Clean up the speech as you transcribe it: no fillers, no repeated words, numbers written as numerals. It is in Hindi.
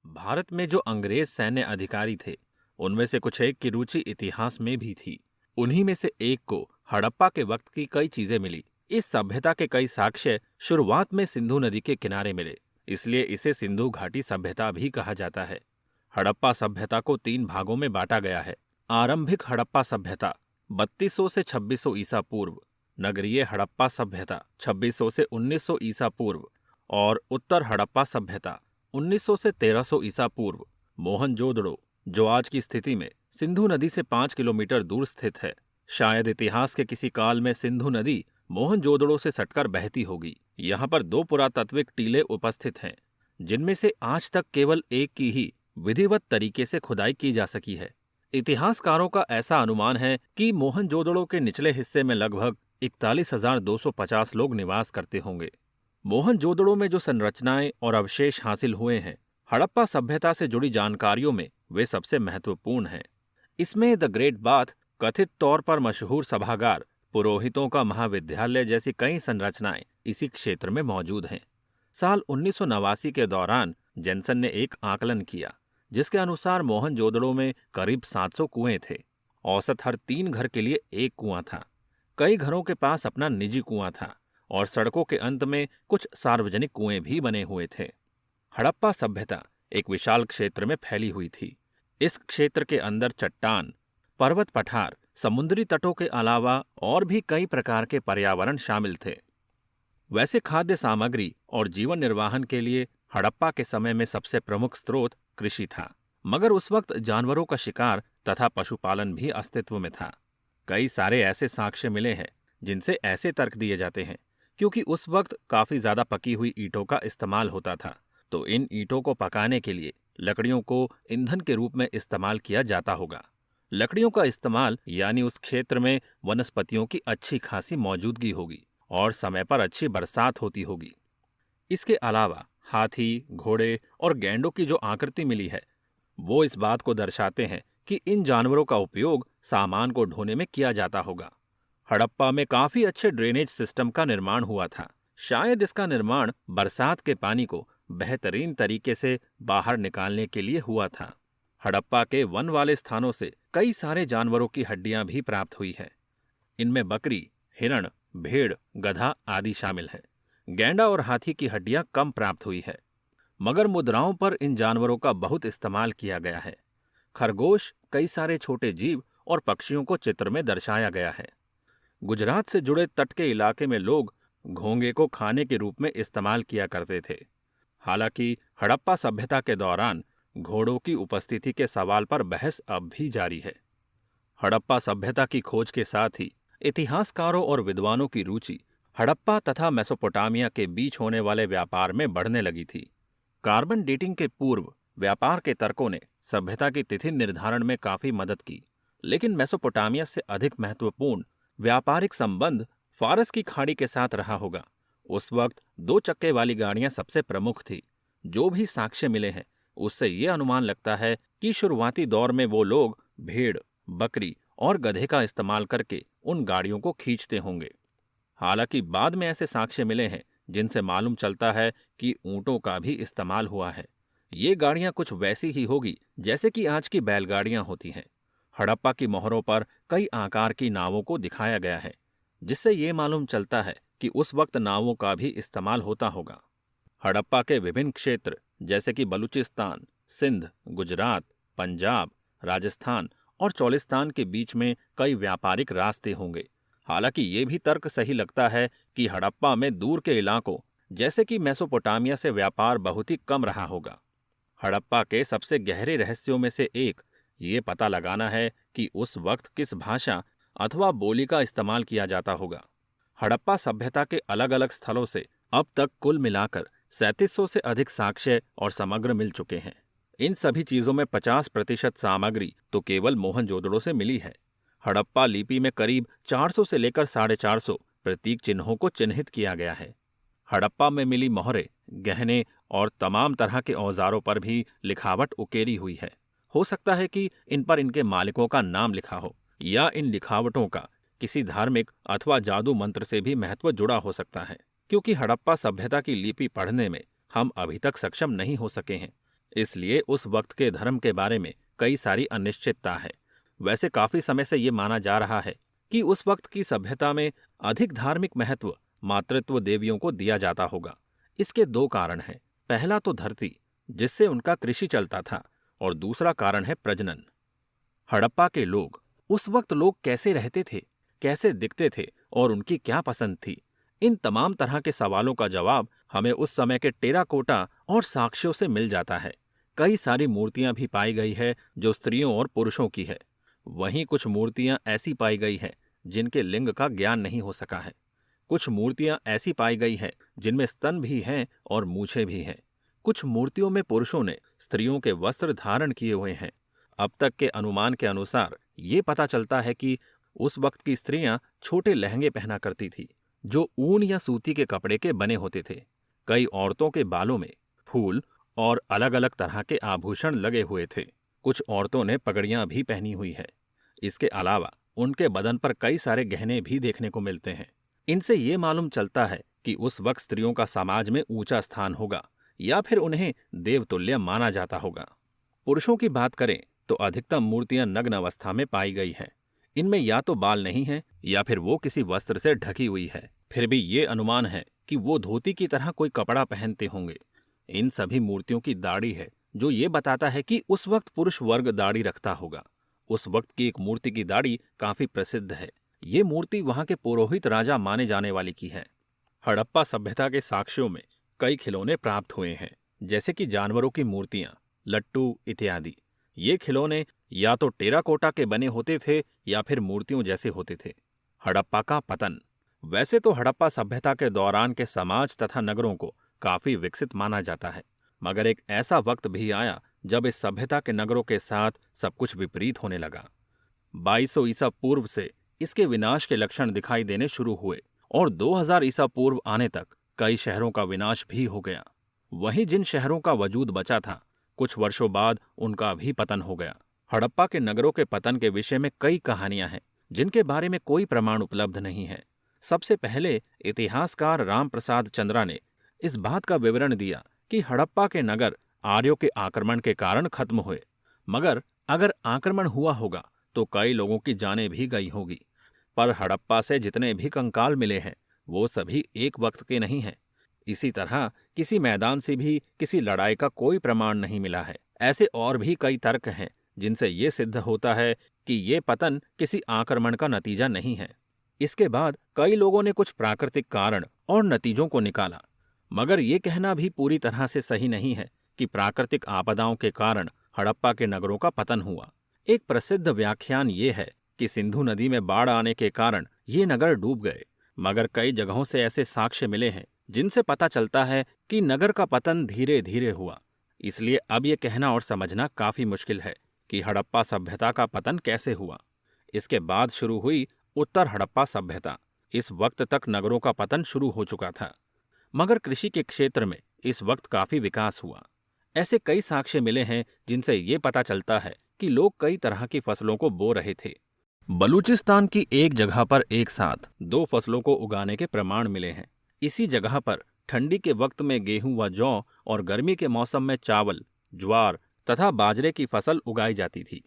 भारत में जो अंग्रेज सैन्य अधिकारी थे, उनमें से कुछ एक की रुचि इतिहास में भी थी। उन्हीं में से एक को हड़प्पा के वक्त की कई चीजें मिली। इस सभ्यता के कई साक्ष्य शुरुआत में सिंधु नदी के किनारे मिले, इसलिए इसे सिंधु घाटी सभ्यता भी कहा जाता है। हड़प्पा सभ्यता को 3 भागों में बांटा गया है। आरंभिक हड़प्पा सभ्यता 3200 से 2600 ईसा पूर्व, नगरीय हड़प्पा सभ्यता 2600 से 1900 ईसा पूर्व और उत्तर हड़प्पा सभ्यता 1900 से 1300 ईसा पूर्व। मोहनजोदड़ो, जो आज की स्थिति में सिंधु नदी से 5 किलोमीटर दूर स्थित है। शायद इतिहास के किसी काल में सिंधु नदी मोहनजोदड़ो से सटकर बहती होगी। यहाँ पर 2 पुरातात्विक टीले उपस्थित हैं, जिनमें से आज तक केवल एक की ही विधिवत तरीके से खुदाई की जा सकी है। इतिहासकारों का ऐसा अनुमान है कि मोहनजोदड़ो के निचले हिस्से में लगभग 41,250 लोग निवास करते होंगे। मोहनजोदड़ो में जो संरचनाएं और अवशेष हासिल हुए हैं, हड़प्पा सभ्यता से जुड़ी जानकारियों में वे सबसे महत्वपूर्ण हैं। इसमें द ग्रेट बाथ, कथित तौर पर मशहूर सभागार, पुरोहितों का महाविद्यालय जैसी कई संरचनाएं इसी क्षेत्र में मौजूद हैं। साल 1989 के दौरान जेनसन ने एक आकलन किया, जिसके अनुसार मोहनजोदड़ो में करीब 700 कुएं थे। औसत हर 3 घर के लिए एक कुआं था। कई घरों के पास अपना निजी कुआं था और सड़कों के अंत में कुछ सार्वजनिक कुएं भी बने हुए थे। हड़प्पा सभ्यता एक विशाल क्षेत्र में फैली हुई थी। इस क्षेत्र के अंदर चट्टान, पर्वत पठार, समुद्री तटों के अलावा और भी कई प्रकार के पर्यावरण शामिल थे। वैसे खाद्य सामग्री और जीवन निर्वाहन के लिए हड़प्पा के समय में सबसे प्रमुख स्रोत कृषि था, मगर उस वक्त जानवरों का शिकार तथा पशुपालन भी अस्तित्व में था। कई सारे ऐसे साक्ष्य मिले हैं जिनसे ऐसे तर्क दिए जाते हैं, क्योंकि उस वक्त काफी ज्यादा पकी हुई ईंटों का इस्तेमाल होता था, तो इन ईंटों को पकाने के लिए लकड़ियों को ईंधन के रूप में इस्तेमाल किया जाता होगा। लकड़ियों का इस्तेमाल यानी उस क्षेत्र में वनस्पतियों की अच्छी खासी मौजूदगी होगी और समय पर अच्छी बरसात होती होगी। इसके अलावा हाथी, घोड़े और गैंडों की जो आकृति मिली है, वो इस बात को दर्शाते हैं कि इन जानवरों का उपयोग सामान को ढोने में किया जाता होगा। हड़प्पा में काफी अच्छे ड्रेनेज सिस्टम का निर्माण हुआ था। शायद इसका निर्माण बरसात के पानी को बेहतरीन तरीके से बाहर निकालने के लिए हुआ था। हड़प्पा के वन वाले स्थानों से कई सारे जानवरों की हड्डियां भी प्राप्त हुई हैं। इनमें बकरी, हिरण, भेड़, गधा आदि शामिल हैं। गैंडा और हाथी की हड्डियां कम प्राप्त हुई है, मगर मुद्राओं पर इन जानवरों का बहुत इस्तेमाल किया गया है। खरगोश, कई सारे छोटे जीव और पक्षियों को चित्र में दर्शाया गया है। गुजरात से जुड़े तट के इलाके में लोग घोंगे को खाने के रूप में इस्तेमाल किया करते थे। हालांकि हड़प्पा सभ्यता के दौरान घोड़ों की उपस्थिति के सवाल पर बहस अब भी जारी है। हड़प्पा सभ्यता की खोज के साथ ही इतिहासकारों और विद्वानों की रुचि हड़प्पा तथा मेसोपोटामिया के बीच होने वाले व्यापार में बढ़ने लगी थी। कार्बन डेटिंग के पूर्व व्यापार के तर्कों ने सभ्यता की तिथि निर्धारण में काफी मदद की, लेकिन मेसोपोटामिया से अधिक महत्वपूर्ण व्यापारिक संबंध फारस की खाड़ी के साथ रहा होगा। उस वक्त 2 चक्के वाली गाड़ियां सबसे प्रमुख थी। जो भी साक्ष्य मिले हैं, उससे ये अनुमान लगता है कि शुरुआती दौर में वो लोग भेड़, बकरी और गधे का इस्तेमाल करके उन गाड़ियों को खींचते होंगे। हालांकि बाद में ऐसे साक्ष्य मिले हैं जिनसे मालूम चलता है कि ऊंटों का भी इस्तेमाल हुआ है। ये गाड़ियां कुछ वैसी ही होगी जैसे कि आज की बैलगाड़ियां होती हैं। हड़प्पा की मोहरों पर कई आकार की नावों को दिखाया गया है, जिससे ये मालूम चलता है कि उस वक्त नावों का भी इस्तेमाल होता होगा। हड़प्पा के विभिन्न क्षेत्र जैसे कि बलूचिस्तान, सिंध, गुजरात, पंजाब, राजस्थान और चौलिस्तान के बीच में कई व्यापारिक रास्ते होंगे। हालांकि ये भी तर्क सही लगता है कि हड़प्पा में दूर के इलाकों जैसे कि मेसोपोटामिया से व्यापार बहुत ही कम रहा होगा। हड़प्पा के सबसे गहरे रहस्यों में से एक ये पता लगाना है कि उस वक्त किस भाषा अथवा बोली का इस्तेमाल किया जाता होगा। हड़प्पा सभ्यता के अलग अलग स्थलों से अब तक कुल मिलाकर 3700 से अधिक साक्ष्य और समग्र मिल चुके हैं। इन सभी चीजों में 50% सामग्री तो केवल मोहनजोदड़ो से मिली है। हड़प्पा लिपि में करीब 400 से लेकर 450 प्रतीक चिन्हों को चिन्हित किया गया है। हड़प्पा में मिली मोहरें, गहने और तमाम तरह के औजारों पर भी लिखावट उकेरी हुई है। हो सकता है कि इन पर इनके मालिकों का नाम लिखा हो, या इन लिखावटों का किसी धार्मिक अथवा जादू मंत्र से भी महत्व जुड़ा हो सकता है, क्योंकि हड़प्पा सभ्यता की लिपि पढ़ने में हम अभी तक सक्षम नहीं हो सके हैं। इसलिए उस वक्त के धर्म के बारे में कई सारी अनिश्चितता है। वैसे काफी समय से ये माना जा रहा है कि उस वक्त की सभ्यता में अधिक धार्मिक महत्व मातृत्व देवियों को दिया जाता होगा। इसके दो कारण हैं। पहला तो धरती, जिससे उनका कृषि चलता था, और दूसरा कारण है प्रजनन। हड़प्पा के लोग, उस वक्त लोग कैसे रहते थे, कैसे दिखते थे और उनकी क्या पसंद थी, इन तमाम तरह के सवालों का जवाब हमें उस समय के टेराकोटा और साक्ष्यों से मिल जाता है। कई सारी मूर्तियां भी पाई गई है जो स्त्रियों और पुरुषों की है। वहीं कुछ मूर्तियां ऐसी पाई गई है जिनके लिंग का ज्ञान नहीं हो सका है। कुछ मूर्तियां ऐसी पाई गई है जिनमें स्तन भी हैं और मूछें भी हैं। कुछ मूर्तियों में पुरुषों ने स्त्रियों के वस्त्र धारण किए हुए हैं। अब तक के अनुमान के अनुसार ये पता चलता है कि उस वक्त की स्त्रियां छोटे लहंगे पहना करती थी जो ऊन या सूती के कपड़े के बने होते थे। कई औरतों के बालों में फूल और अलग अलग तरह के आभूषण लगे हुए थे। कुछ औरतों ने पगड़ियां भी पहनी हुई है। इसके अलावा उनके बदन पर कई सारे गहने भी देखने को मिलते हैं। इनसे ये मालूम चलता है कि उस वक्त स्त्रियों का समाज में ऊंचा स्थान होगा या फिर उन्हें देवतुल्य माना जाता होगा। पुरुषों की बात करें तो अधिकतम मूर्तियां नग्न अवस्था में पाई गई हैं। इनमें या तो बाल नहीं है या फिर वो किसी वस्त्र से ढकी हुई है। फिर भी ये अनुमान है कि वो धोती की तरह कोई कपड़ा पहनते होंगे। इन सभी मूर्तियों की दाढ़ी है जो ये बताता है कि उस वक्त पुरुष वर्ग दाढ़ी रखता होगा। उस वक्त की एक मूर्ति की दाढ़ी काफी प्रसिद्ध है। ये मूर्ति वहां के पुरोहित राजा माने जाने वाली की है। हड़प्पा सभ्यता के साक्ष्यों में कई खिलौने प्राप्त हुए हैं, जैसे कि जानवरों की मूर्तियां, लट्टू इत्यादि। ये खिलौने या तो टेराकोटा के बने होते थे या फिर मूर्तियों जैसे होते थे। हड़प्पा का पतन। वैसे तो हड़प्पा सभ्यता के दौरान के समाज तथा नगरों को काफी विकसित माना जाता है, मगर एक ऐसा वक्त भी आया जब इस सभ्यता के नगरों के साथ सब कुछ विपरीत होने लगा। 2200 ईसा पूर्व से इसके विनाश के लक्षण दिखाई देने शुरू हुए और 2000 ईसा पूर्व आने तक कई शहरों का विनाश भी हो गया। वहीं जिन शहरों का वजूद बचा था, कुछ वर्षों बाद उनका भी पतन हो गया। हड़प्पा के नगरों के पतन के विषय में कई कहानियां हैं जिनके बारे में कोई प्रमाण उपलब्ध नहीं है। सबसे पहले इतिहासकार रामप्रसाद चंद्रा ने इस बात का विवरण दिया कि हड़प्पा के नगर आर्यों के आक्रमण के कारण खत्म हुए, मगर अगर आक्रमण हुआ होगा तो कई लोगों की जानें भी गई होगी। पर हड़प्पा से जितने भी कंकाल मिले हैं वो सभी एक वक्त के नहीं हैं। इसी तरह किसी मैदान से भी किसी लड़ाई का कोई प्रमाण नहीं मिला है। ऐसे और भी कई तर्क हैं जिनसे ये सिद्ध होता है कि ये पतन किसी आक्रमण का नतीजा नहीं है। इसके बाद कई लोगों ने कुछ प्राकृतिक कारण और नतीजों को निकाला, मगर ये कहना भी पूरी तरह से सही नहीं है कि प्राकृतिक आपदाओं के कारण हड़प्पा के नगरों का पतन हुआ। एक प्रसिद्ध व्याख्यान ये है कि सिंधु नदी में बाढ़ आने के कारण ये नगर डूब गए, मगर कई जगहों से ऐसे साक्ष्य मिले हैं जिनसे पता चलता है कि नगर का पतन धीरे धीरे हुआ। इसलिए अब ये कहना और समझना काफी मुश्किल है कि हड़प्पा सभ्यता का पतन कैसे हुआ। इसके बाद शुरू हुई उत्तर हड़प्पा सभ्यता। इस वक्त तक नगरों का पतन शुरू हो चुका था, मगर कृषि के क्षेत्र में इस वक्त काफी विकास हुआ। ऐसे कई साक्ष्य मिले हैं जिनसे ये पता चलता है कि लोग कई तरह की फसलों को बो रहे थे। बलूचिस्तान की एक जगह पर एक साथ 2 फसलों को उगाने के प्रमाण मिले हैं। इसी जगह पर ठंडी के वक्त में गेहूं व जौ और गर्मी के मौसम में चावल, ज्वार तथा बाजरे की फसल उगाई जाती थी।